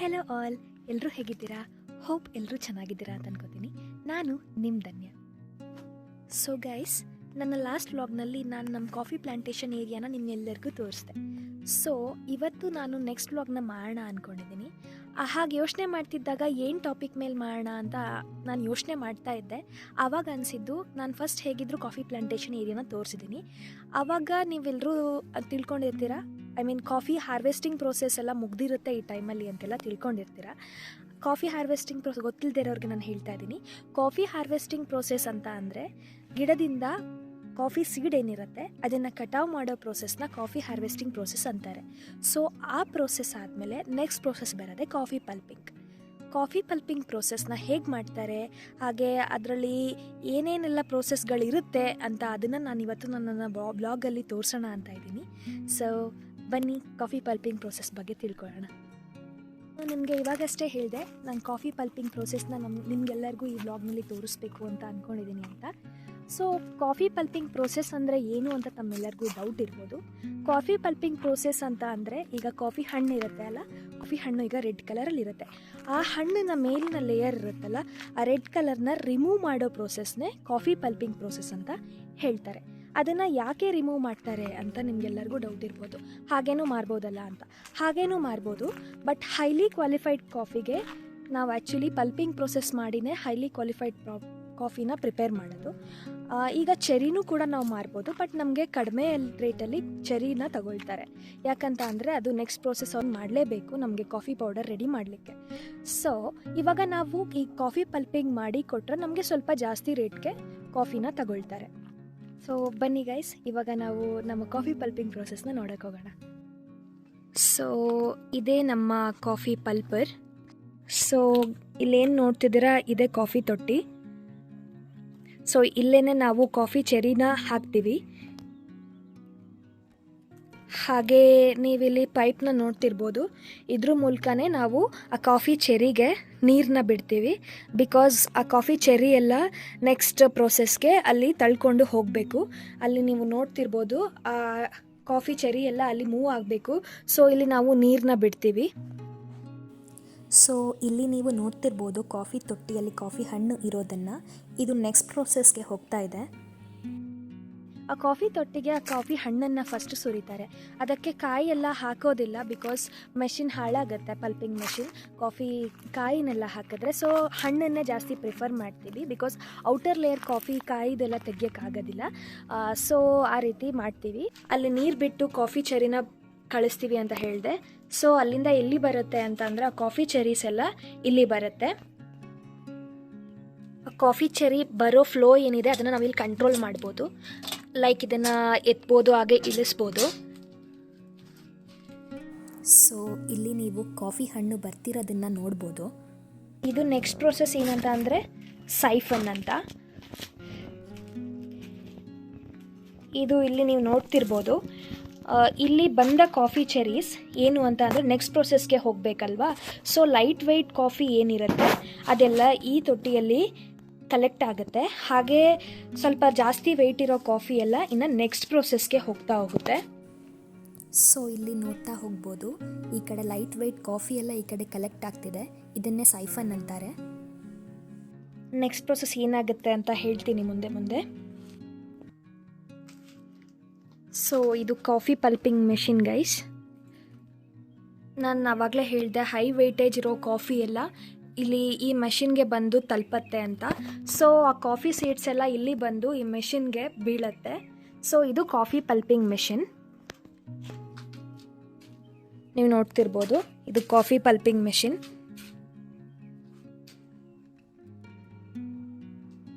Hello all, ಎಲ್ಲರೂ ಹೇಗಿದ್ದೀರಾ? Hope ಎಲ್ಲರೂ ಚೆನ್ನಾಗಿದ್ದೀರಾ ಅಂತ ಅನ್ಕೋತೀನಿ. ನಾನು ನಿಮ್ಮ ಧನ್ಯ. ಸೊ ಗೈಸ್, ನನ್ನ ಲಾಸ್ಟ್ ವ್ಲಾಗ್ನಲ್ಲಿ ನಾನು ನಮ್ಮ ಕಾಫಿ ಪ್ಲಾಂಟೇಶನ್ ಏರಿಯಾನ ನಿಮ್ಗೆಲ್ಲರಿಗೂ ತೋರಿಸ್ದೆ. ಸೊ ಇವತ್ತು ನಾನು ನೆಕ್ಸ್ಟ್ ವ್ಲಾಗ್ನ ಮಾಡೋಣ ಅಂದ್ಕೊಂಡಿದ್ದೀನಿ. ಹಾಗೆ ಯೋಚನೆ ಮಾಡ್ತಿದ್ದಾಗ ಏನು ಟಾಪಿಕ್ ಮೇಲೆ ಮಾಡೋಣ ಅಂತ ನಾನು ಯೋಚನೆ ಮಾಡ್ತಾ ಇದ್ದೆ. ಆವಾಗ ಅನಿಸಿದ್ದು, ನಾನು ಫಸ್ಟ್ ಹೇಗಿದ್ದರೂ ಕಾಫಿ ಪ್ಲಾಂಟೇಶನ್ ಏರಿಯಾನ ತೋರಿಸಿದ್ದೀನಿ. ಆವಾಗ ನೀವೆಲ್ಲರೂ ತಿಳ್ಕೊಂಡಿರ್ತೀರ, ಕಾಫಿ ಹಾರ್ವೆಸ್ಟಿಂಗ್ ಪ್ರೋಸೆಸ್ ಎಲ್ಲ ಮುಗ್ದಿರುತ್ತೆ ಈ ಟೈಮಲ್ಲಿ ಅಂತೆಲ್ಲ ತಿಳ್ಕೊಂಡಿರ್ತೀರ. ಕಾಫಿ ಹಾರ್ವೆಸ್ಟಿಂಗ್ ಗೊತ್ತಿಲ್ಲದೆ ಇರೋರಿಗೆ ನಾನು ಹೇಳ್ತಾ ಇದ್ದೀನಿ. ಕಾಫಿ ಹಾರ್ವೆಸ್ಟಿಂಗ್ ಪ್ರೋಸೆಸ್ ಅಂತ ಅಂದರೆ, ಗಿಡದಿಂದ ಕಾಫಿ ಸೀಡ್ ಏನಿರುತ್ತೆ ಅದನ್ನು ಕಟಾವು ಮಾಡೋ ಪ್ರೋಸೆಸ್ನ ಕಾಫಿ ಹಾರ್ವೆಸ್ಟಿಂಗ್ ಪ್ರೋಸೆಸ್ ಅಂತಾರೆ. ಸೊ ಆ ಪ್ರೋಸೆಸ್ ಆದಮೇಲೆ ನೆಕ್ಸ್ಟ್ ಪ್ರೋಸೆಸ್ ಬರೋದೇ ಕಾಫಿ ಪಲ್ಪಿಂಗ್. ಕಾಫಿ ಪಲ್ಪಿಂಗ್ ಪ್ರೋಸೆಸ್ನ ಹೇಗೆ ಮಾಡ್ತಾರೆ, ಹಾಗೆ ಅದರಲ್ಲಿ ಏನೇನೆಲ್ಲ ಪ್ರೋಸೆಸ್ಗಳಿರುತ್ತೆ ಅಂತ ಅದನ್ನು ನಾನು ಇವತ್ತು ನನ್ನ ಬ್ಲಾಗಲ್ಲಿ ತೋರಿಸೋಣ ಅಂತ ಇದ್ದೀನಿ. ಸೊ ಬನ್ನಿ ಕಾಫಿ ಪಲ್ಪಿಂಗ್ ಪ್ರೋಸೆಸ್ ಬಗ್ಗೆ ತಿಳ್ಕೊಳ್ಳೋಣ. ನಿಮಗೆ ಇವಾಗಷ್ಟೇ ಹೇಳಿದೆ, ನಾನು ಕಾಫಿ ಪಲ್ಪಿಂಗ್ ಪ್ರೋಸೆಸ್ನ ನಿಮಗೆಲ್ಲರಿಗೂ ಈ ಬ್ಲಾಗ್ನಲ್ಲಿ ತೋರಿಸ್ಬೇಕು ಅಂತ ಅಂದ್ಕೊಂಡಿದ್ದೀನಿ ಅಂತ. ಸೊ ಕಾಫಿ ಪಲ್ಪಿಂಗ್ ಪ್ರೋಸೆಸ್ ಅಂದರೆ ಏನು ಅಂತ ತಮ್ಮೆಲ್ಲರಿಗೂ ಡೌಟ್ ಇರ್ಬೋದು. ಕಾಫಿ ಪಲ್ಪಿಂಗ್ ಪ್ರೋಸೆಸ್ ಅಂತ ಅಂದರೆ, ಈಗ ಕಾಫಿ ಹಣ್ಣು ಇರುತ್ತೆ ಅಲ್ಲ, ಕಾಫಿ ಹಣ್ಣು ಈಗ ರೆಡ್ ಕಲರಲ್ಲಿರುತ್ತೆ. ಆ ಹಣ್ಣಿನ ಮೇಲಿನ ಲೇಯರ್ ಇರುತ್ತಲ್ಲ, ಆ ರೆಡ್ ಕಲರ್ನ ರಿಮೂವ್ ಮಾಡೋ ಪ್ರೋಸೆಸ್ನೇ ಕಾಫಿ ಪಲ್ಪಿಂಗ್ ಪ್ರೋಸೆಸ್ ಅಂತ ಹೇಳ್ತಾರೆ. ಅದನ್ನು ಯಾಕೆ ರಿಮೂವ್ ಮಾಡ್ತಾರೆ ಅಂತ ನಿಮಗೆಲ್ಲರಿಗೂ ಡೌಟ್ ಇರ್ಬೋದು. ಹಾಗೇನೂ ಮಾಡ್ಬೋದಲ್ಲ ಅಂತ. ಹಾಗೇನೂ ಮಾಡ್ಬೋದು, ಬಟ್ ಹೈಲಿ ಕ್ವಾಲಿಫೈಡ್ ಕಾಫಿಗೆ ನಾವು ಆ್ಯಕ್ಚುಲಿ ಪಲ್ಪಿಂಗ್ ಪ್ರೋಸೆಸ್ ಮಾಡಿನೇ ಹೈಲಿ ಕ್ವಾಲಿಫೈಡ್ ಕಾಫಿನ ಪ್ರಿಪೇರ್ ಮಾಡೋದು. ಈಗ ಚೆರಿನೂ ಕೂಡ ನಾವು ಮಾರ್ಬೋದು, ಬಟ್ ನಮಗೆ ಕಡಿಮೆ ರೇಟಲ್ಲಿ ಚೆರಿನ ತಗೊಳ್ತಾರೆ. ಯಾಕಂತ ಅಂದರೆ ಅದು ನೆಕ್ಸ್ಟ್ ಪ್ರೋಸೆಸ್ ಅವ್ರು ಮಾಡಲೇಬೇಕು ನಮಗೆ ಕಾಫಿ ಪೌಡರ್ ರೆಡಿ ಮಾಡಲಿಕ್ಕೆ. ಸೊ ಇವಾಗ ನಾವು ಈ ಕಾಫಿ ಪಲ್ಪಿಂಗ್ ಮಾಡಿ ಕೊಟ್ಟರೆ ನಮಗೆ ಸ್ವಲ್ಪ ಜಾಸ್ತಿ ರೇಟ್ಗೆ ಕಾಫಿನ ತಗೊಳ್ತಾರೆ. ಸೊ ಬನ್ನಿ ಗೈಸ್, ಇವಾಗ ನಾವು ನಮ್ಮ ಕಾಫಿ ಪಲ್ಪಿಂಗ್ ಪ್ರೋಸೆಸ್ನ ನೋಡೋಕೆ ಹೋಗೋಣ. ಸೊ ಇದೇ ನಮ್ಮ ಕಾಫಿ ಪಲ್ಪರ್. ಸೊ ಇಲ್ಲೇನು ನೋಡ್ತಿದ್ದೀರಾ, ಇದೇ ಕಾಫಿ ತೊಟ್ಟಿ. ಸೊ ಇಲ್ಲೇ ನಾವು ಕಾಫಿ ಚೆರಿನ ಹಾಕ್ತೀವಿ. ಹಾಗೆ ನೀವಿಲ್ಲಿ ಪೈಪ್ನ ನೋಡ್ತಿರ್ಬೋದು, ಇದ್ರ ಮೂಲಕನೇ ನಾವು ಆ ಕಾಫಿ ಚೆರಿಗೆ ನೀರನ್ನ ಬಿಡ್ತೀವಿ. ಬಿಕಾಸ್ ಆ ಕಾಫಿ ಚೆರಿ ಎಲ್ಲ ನೆಕ್ಸ್ಟ್ ಪ್ರೋಸೆಸ್ಗೆ ಅಲ್ಲಿ ತಳ್ಕೊಂಡು ಹೋಗಬೇಕು. ಅಲ್ಲಿ ನೀವು ನೋಡ್ತಿರ್ಬೋದು, ಆ ಕಾಫಿ ಚೆರಿ ಎಲ್ಲ ಅಲ್ಲಿ ಮೂವ್ ಆಗಬೇಕು. ಸೊ ಇಲ್ಲಿ ನಾವು ನೀರನ್ನ ಬಿಡ್ತೀವಿ. ಸೊ ಇಲ್ಲಿ ನೀವು ನೋಡ್ತಿರ್ಬೋದು ಕಾಫಿ ತೊಟ್ಟಿಯಲ್ಲಿ ಕಾಫಿ ಹಣ್ಣು ಇರೋದನ್ನು. ಇದು ನೆಕ್ಸ್ಟ್ ಪ್ರೋಸೆಸ್ಗೆ ಹೋಗ್ತಾ ಇದೆ. ಆ ಕಾಫಿ ತೊಟ್ಟಿಗೆ ಆ ಕಾಫಿ ಹಣ್ಣನ್ನು ಫಸ್ಟ್ ಸುರಿತಾರೆ. ಅದಕ್ಕೆ ಕಾಯಿ ಎಲ್ಲ ಹಾಕೋದಿಲ್ಲ, ಬಿಕಾಸ್ ಮೆಷಿನ್ ಹಾಳಾಗುತ್ತೆ, ಪಲ್ಪಿಂಗ್ ಮೆಷಿನ್. ಕಾಫಿ ಕಾಯಿನೆಲ್ಲ ಹಾಕಿದ್ರೆ ಸೊ ಹಣ್ಣನ್ನೇ ಜಾಸ್ತಿ ಪ್ರಿಫರ್ ಮಾಡ್ತೀವಿ, ಬಿಕಾಸ್ ಔಟರ್ ಲೇಯರ್ ಕಾಫಿ ಕಾಯಿದೆಲ್ಲ ತೆಗಿಯೋಕ್ಕಾಗೋದಿಲ್ಲ. ಸೊ ಆ ರೀತಿ ಮಾಡ್ತೀವಿ. ಅಲ್ಲಿ ನೀರು ಬಿಟ್ಟು ಕಾಫಿ ಚೆರಿನ ಕಳಿಸ್ತೀವಿ ಅಂತ ಹೇಳಿದೆ. ಸೊ ಅಲ್ಲಿಂದ ಎಲ್ಲಿ ಬರುತ್ತೆ ಅಂತ ಅಂದರೆ, ಆ ಕಾಫಿ ಚೆರೀಸ್ ಎಲ್ಲ ಇಲ್ಲಿ ಬರುತ್ತೆ. ಕಾಫಿ ಚೆರಿ ಬರೋ ಫ್ಲೋ ಏನಿದೆ ಅದನ್ನು ನಾವಿಲ್ಲಿ ಕಂಟ್ರೋಲ್ ಮಾಡ್ಬೋದು. ಲೈಕ್ ಇದನ್ನು ಎತ್ಬೋದು, ಹಾಗೆ ಇಳಿಸ್ಬೋದು. ಸೊ ಇಲ್ಲಿ ನೀವು ಕಾಫಿ ಹಣ್ಣು ಬರ್ತಿರೋದನ್ನು ನೋಡ್ಬೋದು. ಇದು ನೆಕ್ಸ್ಟ್ ಪ್ರೋಸೆಸ್ ಏನಂತ ಅಂದರೆ ಸೈಫನ್ ಅಂತ. ಇದು ಇಲ್ಲಿ ನೀವು ನೋಡ್ತಿರ್ಬೋದು. ಇಲ್ಲಿ ಬಂದ ಕಾಫಿ ಚೆರೀಸ್ ಏನು ಅಂತ ಅಂದರೆ ನೆಕ್ಸ್ಟ್ ಪ್ರೋಸೆಸ್ಗೆ ಹೋಗಬೇಕಲ್ವಾ. ಸೊ ಲೈಟ್ ವೆಯ್ಟ್ ಕಾಫಿ ಏನಿರುತ್ತೆ ಅದೆಲ್ಲ ಈ ತೊಟ್ಟಿಯಲ್ಲಿ ಕಲೆಕ್ಟ್ ಆಗುತ್ತೆ. ಹಾಗೆ ಸ್ವಲ್ಪ ಜಾಸ್ತಿ ವೆಯ್ಟ್ ಇರೋ ಕಾಫಿ ಎಲ್ಲ ಇನ್ನು ನೆಕ್ಸ್ಟ್ ಪ್ರೋಸೆಸ್ಗೆ ಹೋಗುತ್ತೆ. ಸೊ ಇಲ್ಲಿ ನೋಡ್ತಾ ಹೋಗ್ಬೋದು, ಈ ಕಡೆ ಲೈಟ್ ವೆಯ್ಟ್ ಕಾಫಿ ಎಲ್ಲ ಈ ಕಡೆ ಕಲೆಕ್ಟ್ ಆಗ್ತಿದೆ. ಇದನ್ನೇ ಸೈಫನ್ ಅಂತಾರೆ. ನೆಕ್ಸ್ಟ್ ಪ್ರೋಸೆಸ್ ಏನಾಗುತ್ತೆ ಅಂತ ಹೇಳ್ತೀನಿ ಮುಂದೆ. ಸೊ ಇದು ಕಾಫಿ ಪಲ್ಪಿಂಗ್ ಮೆಷಿನ್ ಗೈಸ್. ನಾನು ಆವಾಗಲೇ ಹೇಳಿದೆ, ಹೈ ವೆಯ್ಟೇಜ್ ಇರೋ ಕಾಫಿ ಎಲ್ಲ ಇಲ್ಲಿ ಈ ಮೆಷಿನ್ಗೆ ಬಂದು ತಲುಪತ್ತೆ ಅಂತ. ಸೊ ಆ ಕಾಫಿ ಸೀಡ್ಸ್ ಎಲ್ಲ ಇಲ್ಲಿ ಬಂದು ಈ ಮೆಷಿನ್ಗೆ ಬೀಳತ್ತೆ. ಸೊ ಇದು ಕಾಫಿ ಪಲ್ಪಿಂಗ್ ಮೆಷಿನ್. ನೀವು ನೋಡ್ತಿರ್ಬೋದು, ಇದು ಕಾಫಿ ಪಲ್ಪಿಂಗ್ ಮೆಷಿನ್.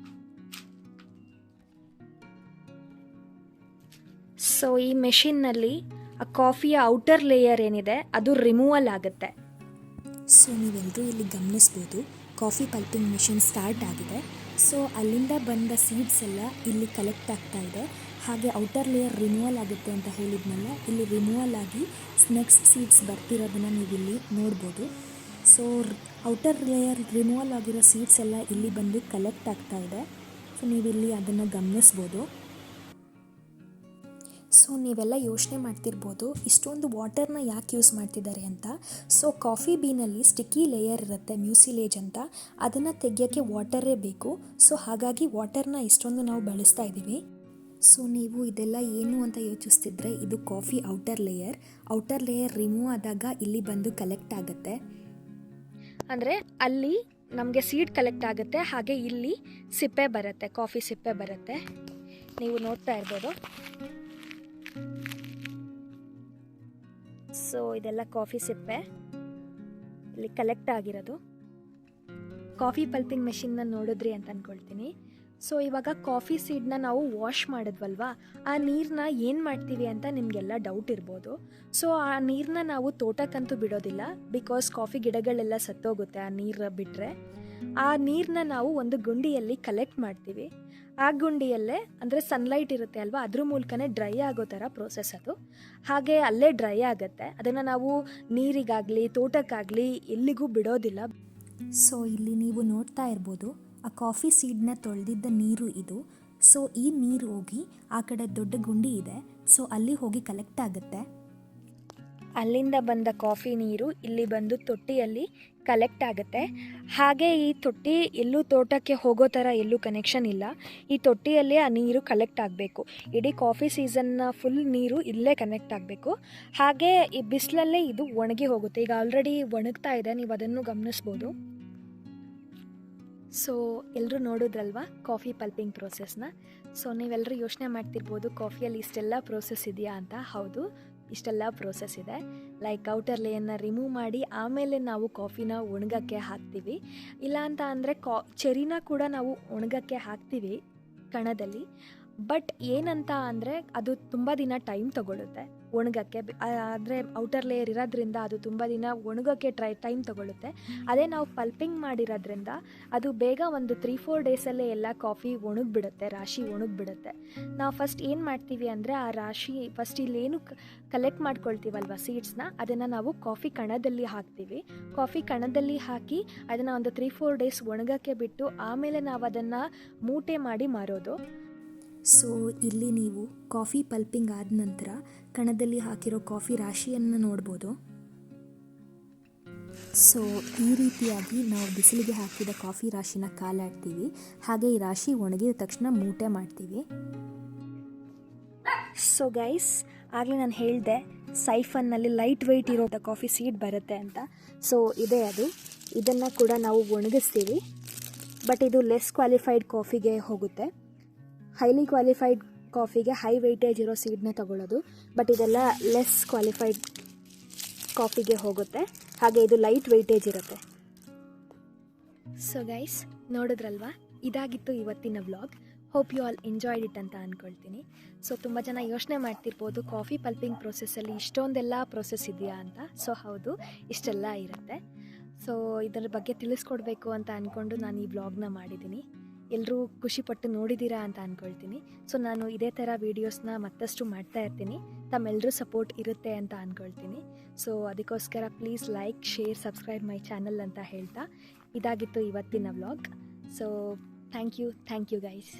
ಸೊ ಈ ಮೆಷಿನ್ನಲ್ಲಿ ಆ ಕಾಫಿಯ ಔಟರ್ ಲೇಯರ್ ಏನಿದೆ ಅದು ರಿಮೂವಲ್ ಆಗುತ್ತೆ. ಸೊ ನೀವೆಲ್ಲರೂ ಇಲ್ಲಿ ಗಮನಿಸ್ಬೋದು, ಕಾಫಿ ಪಲ್ಪಿಂಗ್ ಮೆಷಿನ್ ಸ್ಟಾರ್ಟ್ ಆಗಿದೆ. ಸೊ ಅಲ್ಲಿಂದ ಬಂದ ಸೀಡ್ಸ್ ಎಲ್ಲ ಇಲ್ಲಿ ಕಲೆಕ್ಟ್ ಆಗ್ತಾ ಇದೆ. ಹಾಗೆ ಔಟರ್ ಲೇಯರ್ ರಿಮೂವಲ್ ಆಗುತ್ತೆ ಅಂತ ಹೇಳಿದ್ನಲ್ಲ, ಇಲ್ಲಿ ರಿಮೂವಲ್ ಆಗಿ ನೆಕ್ಸ್ಟ್ ಸೀಡ್ಸ್ ಬರ್ತಿರೋದನ್ನು ನೀವಿಲ್ಲಿ ನೋಡ್ಬೋದು. ಸೊ ಔಟರ್ ಲೇಯರ್ ರಿಮೂವಲ್ ಆಗಿರೋ ಸೀಡ್ಸ್ ಎಲ್ಲ ಇಲ್ಲಿ ಬಂದು ಕಲೆಕ್ಟ್ ಆಗ್ತಾ ಇದೆ. ಸೊ ನೀವಿಲ್ಲಿ ಅದನ್ನು ಗಮನಿಸ್ಬೋದು. ಸೊ ನೀವೆಲ್ಲ ಯೋಚನೆ ಮಾಡ್ತಿರ್ಬೋದು ಇಷ್ಟೊಂದು ವಾಟರ್ನ ಯಾಕೆ ಯೂಸ್ ಮಾಡ್ತಿದ್ದಾರೆ ಅಂತ. ಸೊ ಕಾಫಿ ಬೀನಲ್ಲಿ ಸ್ಟಿಕ್ಕಿ ಲೇಯರ್ ಇರುತ್ತೆ, ಮ್ಯೂಸಿಲೇಜ್ ಅಂತ, ಅದನ್ನು ತೆಗಿಯೋಕ್ಕೆ ವಾಟರೇ ಬೇಕು. ಸೊ ಹಾಗಾಗಿ ವಾಟರ್ನ ಇಷ್ಟೊಂದು ನಾವು ಬಳಸ್ತಾ ಇದ್ದೀವಿ. ಸೊ ನೀವು ಇದೆಲ್ಲ ಏನು ಅಂತ ಯೋಚಿಸ್ತಿದ್ರೆ ಇದು ಕಾಫಿ ಔಟರ್ ಲೇಯರ್ ರಿಮೂವ್ ಆದಾಗ ಇಲ್ಲಿ ಬಂದು ಕಲೆಕ್ಟ್ ಆಗುತ್ತೆ. ಅಂದರೆ ಅಲ್ಲಿ ನಮಗೆ ಸೀಡ್ ಕಲೆಕ್ಟ್ ಆಗುತ್ತೆ, ಹಾಗೆ ಇಲ್ಲಿ ಸಿಪ್ಪೆ ಬರುತ್ತೆ, ಕಾಫಿ ಸಿಪ್ಪೆ ಬರುತ್ತೆ, ನೀವು ನೋಡ್ತಾ ಇರ್ಬೋದು. ಸೊ ಇದೆಲ್ಲ ಕಾಫಿ ಸಿಪ್ಪೆ ಇಲ್ಲಿ ಕಲೆಕ್ಟ್ ಆಗಿರೋದು. ಕಾಫಿ ಪಲ್ಪಿಂಗ್ ಮೆಷಿನ್ನ ನೋಡಿದ್ರಿ ಅಂತ ಅಂದ್ಕೊಳ್ತೀನಿ. ಸೊ ಇವಾಗ ಕಾಫಿ ಸೀಡ್ನ ನಾವು ವಾಶ್ ಮಾಡಿದ್ವಲ್ವಾ, ಆ ನೀರನ್ನ ಏನು ಮಾಡ್ತೀವಿ ಅಂತ ನಿಮಗೆಲ್ಲ ಡೌಟ್ ಇರ್ಬೋದು. ಸೊ ಆ ನೀರನ್ನ ನಾವು ತೋಟಕ್ಕಂತೂ ಬಿಡೋದಿಲ್ಲ, ಬಿಕಾಸ್ ಕಾಫಿ ಗಿಡಗಳೆಲ್ಲ ಸತ್ತೋಗುತ್ತೆ ಆ ನೀರು ಬಿಟ್ಟರೆ. ಆ ನೀರನ್ನ ನಾವು ಒಂದು ಗುಂಡಿಯಲ್ಲಿ ಕಲೆಕ್ಟ್ ಮಾಡ್ತೀವಿ. ಆ ಗುಂಡಿಯಲ್ಲೇ ಅಂದರೆ ಸನ್ಲೈಟ್ ಇರುತ್ತೆ ಅಲ್ವಾ, ಅದ್ರ ಮೂಲಕನೇ ಡ್ರೈ ಆಗೋ ಥರ ಪ್ರೋಸೆಸ್ ಅದು. ಹಾಗೆ ಅಲ್ಲೇ ಡ್ರೈ ಆಗುತ್ತೆ, ಅದನ್ನು ನಾವು ನೀರಿಗಾಗಲಿ ತೋಟಕ್ಕಾಗಲಿ ಎಲ್ಲಿಗೂ ಬಿಡೋದಿಲ್ಲ. ಸೊ ಇಲ್ಲಿ ನೀವು ನೋಡ್ತಾ ಇರ್ಬೋದು ಆ ಕಾಫಿ ಸೀಡ್ನ ತೊಳೆದಿದ್ದ ನೀರು ಇದು. ಸೊ ಈ ನೀರು ಹೋಗಿ ಆ ಕಡೆ ದೊಡ್ಡ ಗುಂಡಿ ಇದೆ, ಸೊ ಅಲ್ಲಿ ಹೋಗಿ ಕಲೆಕ್ಟ್ ಆಗುತ್ತೆ. ಅಲ್ಲಿಂದ ಬಂದ ಕಾಫಿ ನೀರು ಇಲ್ಲಿ ಬಂದು ತೊಟ್ಟಿಯಲ್ಲಿ ಕಲೆಕ್ಟ್ ಆಗುತ್ತೆ. ಹಾಗೆ ಈ ತೊಟ್ಟಿ ಎಲ್ಲೂ ತೋಟಕ್ಕೆ ಹೋಗೋ ಥರ ಎಲ್ಲೂ ಕನೆಕ್ಷನ್ ಇಲ್ಲ, ಈ ತೊಟ್ಟಿಯಲ್ಲೇ ಆ ನೀರು ಕಲೆಕ್ಟ್ ಆಗಬೇಕು. ಇಡೀ ಕಾಫಿ ಸೀಸನ್ನ ಫುಲ್ ನೀರು ಇಲ್ಲೇ ಕನೆಕ್ಟ್ ಆಗಬೇಕು. ಹಾಗೆ ಈ ಬಿಸಿಲಲ್ಲೇ ಇದು ಒಣಗಿ ಹೋಗುತ್ತೆ. ಈಗ ಆಲ್ರೆಡಿ ಒಣಗ್ತಾ ಇದೆ, ನೀವು ಅದನ್ನು ಗಮನಿಸ್ಬೋದು. ಸೊ ಎಲ್ಲರೂ ನೋಡಿದ್ರಲ್ವಾ ಕಾಫಿ ಪಲ್ಪಿಂಗ್ ಪ್ರೋಸೆಸ್ನ. ಸೊ ನೀವೆಲ್ಲರೂ ಯೋಚನೆ ಮಾಡ್ತಿರ್ಬೋದು ಕಾಫಿಯಲ್ಲಿ ಇಷ್ಟೆಲ್ಲ ಪ್ರೋಸೆಸ್ ಇದೆಯಾ ಅಂತ. ಹೌದು, ಇಷ್ಟೆಲ್ಲ ಪ್ರೋಸೆಸ್ ಇದೆ. ಲೈಕ್ ಔಟರ್ ಲೇಯರ್ನ ರಿಮೂವ್ ಮಾಡಿ ಆಮೇಲೆ ನಾವು ಕಾಫಿನ ಒಣಗಕ್ಕೆ ಹಾಕ್ತೀವಿ. ಇಲ್ಲ ಅಂತ ಅಂದರೆ ಚೆರಿನ ಕೂಡ ನಾವು ಒಣಗಕ್ಕೆ ಹಾಕ್ತೀವಿ ಕಣದಲ್ಲಿ. ಬಟ್ ಏನಂತ ಅಂದರೆ ಅದು ತುಂಬ ದಿನ ಟೈಮ್ ತೊಗೊಳುತ್ತೆ ಒಣಗಕ್ಕೆ. ಆದರೆ ಔಟರ್ ಲೇಯರ್ ಇರೋದ್ರಿಂದ ಅದು ತುಂಬ ದಿನ ಒಣಗೋಕ್ಕೆ ಟೈಮ್ ತೊಗೊಳುತ್ತೆ. ಅದೇ ನಾವು ಪಲ್ಪಿಂಗ್ ಮಾಡಿರೋದ್ರಿಂದ ಅದು ಬೇಗ ಒಂದು 3-4 ಡೇಸಲ್ಲೇ ಎಲ್ಲ ಕಾಫಿ ಒಣಗಿಬಿಡುತ್ತೆ, ರಾಶಿ ಒಣಗಿಬಿಡುತ್ತೆ. ನಾವು ಫಸ್ಟ್ ಏನು ಮಾಡ್ತೀವಿ ಅಂದರೆ ಆ ರಾಶಿ ಫಸ್ಟ್ ಇಲ್ಲೇನು ಕಲೆಕ್ಟ್ ಮಾಡ್ಕೊಳ್ತೀವಲ್ವ ಸೀಡ್ಸ್ನ, ಅದನ್ನು ನಾವು ಕಾಫಿ ಕಣದಲ್ಲಿ ಹಾಕ್ತೀವಿ. ಕಾಫಿ ಕಣದಲ್ಲಿ ಹಾಕಿ ಅದನ್ನು ಒಂದು 3-4 ಡೇಸ್ ಒಣಗಕ್ಕೆ ಬಿಟ್ಟು ಆಮೇಲೆ ನಾವು ಅದನ್ನು ಮೂಟೆ ಮಾಡಿ ಮಾರೋದು. ಸೊ ಇಲ್ಲಿ ನೀವು ಕಾಫಿ ಪಲ್ಪಿಂಗ್ ಆದ ನಂತರ ಕಣದಲ್ಲಿ ಹಾಕಿರೋ ಕಾಫಿ ರಾಶಿಯನ್ನು ನೋಡ್ಬೋದು. ಸೊ ಈ ರೀತಿಯಾಗಿ ನಾವು ಬಿಸಿಲಿಗೆ ಹಾಕಿದ ಕಾಫಿ ರಾಶಿನ ಕಾಲಾಡ್ತೀವಿ. ಹಾಗೆ ಈ ರಾಶಿ ಒಣಗಿದ ತಕ್ಷಣ ಮೂಟೆ ಮಾಡ್ತೀವಿ. ಸೊ ಗೈಸ್, ಆಗಲೇ ನಾನು ಹೇಳಿದೆ ಸೈಫನ್ನಲ್ಲಿ ಲೈಟ್ ವೆಯ್ಟ್ ಇರೋ ಕಾಫಿ ಸೀಡ್ ಬರುತ್ತೆ ಅಂತ. ಸೊ ಇದೆ ಅದು, ಇದನ್ನು ಕೂಡ ನಾವು ಒಣಗಿಸ್ತೀವಿ. ಬಟ್ ಇದು ಲೆಸ್ ಕ್ವಾಲಿಫೈಡ್ ಕಾಫಿಗೆ ಹೋಗುತ್ತೆ. ಹೈಲಿ ಕ್ವಾಲಿಫೈಡ್ ಕಾಫಿಗೆ ಹೈ ವೆಯ್ಟೇಜ್ ಇರೋ ಸೀಡ್ನೇ ತಗೊಳ್ಳೋದು. ಬಟ್ ಇದೆಲ್ಲ ಲೆಸ್ ಕ್ವಾಲಿಫೈಡ್ ಕಾಫಿಗೆ ಹೋಗುತ್ತೆ. ಹಾಗೆ ಇದು ಲೈಟ್ ವೆಯ್ಟೇಜ್ ಇರುತ್ತೆ. ಸೊ ಗೈಸ್, ನೋಡಿದ್ರಲ್ವಾ, ಇದಾಗಿತ್ತು ಇವತ್ತಿನ vlog. Hope you all enjoyed it ಅಂತ ಅಂದ್ಕೊಳ್ತೀನಿ. ಸೊ ತುಂಬ ಜನ ಯೋಚನೆ ಮಾಡ್ತಿರ್ಬೋದು ಕಾಫಿ ಪಲ್ಪಿಂಗ್ ಪ್ರೋಸೆಸ್ಸಲ್ಲಿ ಇಷ್ಟೊಂದೆಲ್ಲ ಪ್ರೋಸೆಸ್ ಇದೆಯಾ ಅಂತ. ಸೊ ಹೌದು, ಇಷ್ಟೆಲ್ಲ ಇರುತ್ತೆ. ಸೊ ಇದರ ಬಗ್ಗೆ ತಿಳಿಸ್ಕೊಡ್ಬೇಕು ಅಂತ ಅಂದ್ಕೊಂಡು ನಾನು ಈ ವ್ಲಾಗ್ನ ಮಾಡಿದ್ದೀನಿ. ಎಲ್ಲರೂ ಖುಷಿಪಟ್ಟು ನೋಡಿದ್ದೀರಾ ಅಂತ ಅಂದ್ಕೊಳ್ತೀನಿ. ಸೊ ನಾನು ಇದೇ ಥರ ವೀಡಿಯೋಸ್ನ ಮತ್ತಷ್ಟು ಮಾಡ್ತಾ ಇರ್ತೀನಿ, ತಮ್ಮೆಲ್ಲರೂ ಸಪೋರ್ಟ್ ಇರುತ್ತೆ ಅಂತ ಅಂದ್ಕೊಳ್ತೀನಿ. ಸೊ ಅದಕ್ಕೋಸ್ಕರ please like, share, subscribe my channel ಅಂತ ಹೇಳ್ತಾ ಇದಾಗಿತ್ತು ಇವತ್ತಿನ vlog. So thank you guys.